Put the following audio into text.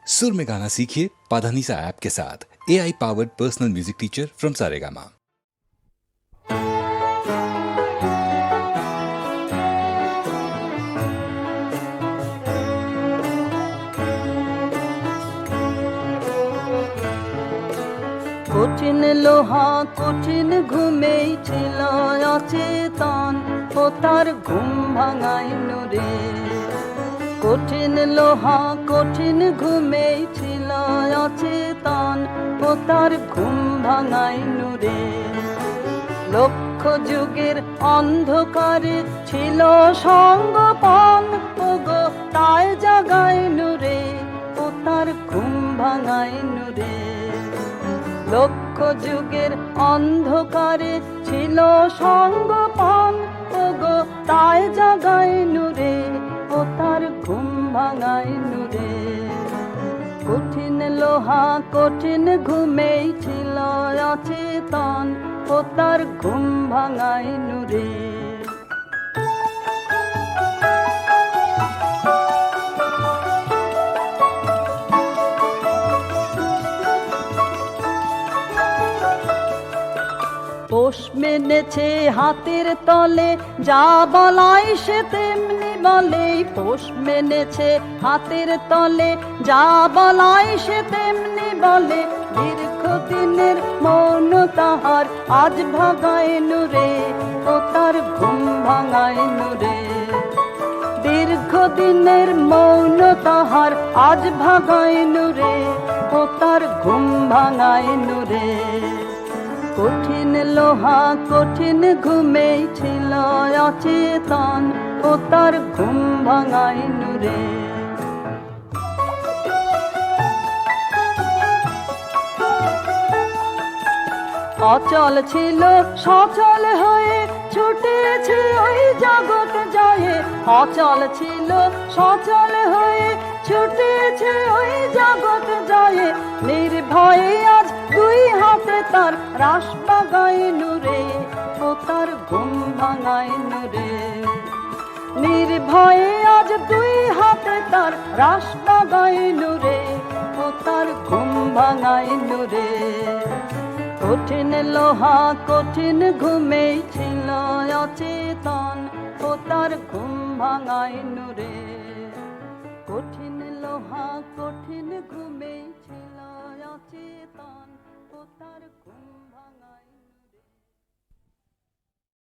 सुर में गाना सीखिए पाधानीसा ऐप के साथ। AI powered personal music teacher from Saregama. কঠিন লোহা কঠিন ঘুমেই ছিল অচেতন, ও তার ঘুম ভাঙাইল রে। কঠিন লোহা কঠিন ঘুমেই ছিল অচেতন, ও তার ঘুম ভাঙাইল রে। লক্ষ যুগের অন্ধকারে ছিল সঙ্গপন, ওগো তাই জাগাইল রে, ও তার ঘুম ভাঙাইল রে। লক্ষ যুগের অন্ধকারে ছিল সঙ্গপন, ওগো তাই জাগাইনু রে, ও তার ঘুম ভাঙাইনু রে। কঠিন লোহা কঠিন ঘুমেই ছিল অচেতন, ও তার ঘুম ভাঙাইনু রে। পোষ মেনেছে হাতের তলে, যা বলাই সে তেমনি বলে। পোষ মেনেছে হাতের তলে, যা বলাই সে তেমনি বলে। দীর্ঘদিনের মৌন তাহার আজ ভাঙাইনু রে, ও তার ঘুম ভাঙাইনু রে। দীর্ঘদিনের মৌন তাহার আজ ভাঙাইনু রে, ও তার ঘুম ভাঙাইনু রে। কঠিন লোহা কঠিন ঘুমেই ছিল অচেতন, ও তার ঘুম ভাঙাইনু রে। অচল ছিল সচল হয়ে ছুটেছে ওই জগৎ জয়ে। অচল ছিল সচল হয়ে ছুটেছে ওই জগৎ জয়ে। নির্ভয়ে আজ দুই হাতে তার রাস বাগাইনু রে, ও তার ঘুম ভাঙাইনু রে। নির্ভয়ে আজ দুই হাতে তার রাস বাগাইনু রে, ও তার ঘুম ভাঙাইনু রে। কঠিন লোহা কঠিন ঘুমেই ছিল অচেতন, ও তার ঘুম ভাঙাইনু রে। কঠিন লোহা কঠিন ঘুমেই ছিল অচেতন, ও তার ঘুম ভাঙাইনু রে।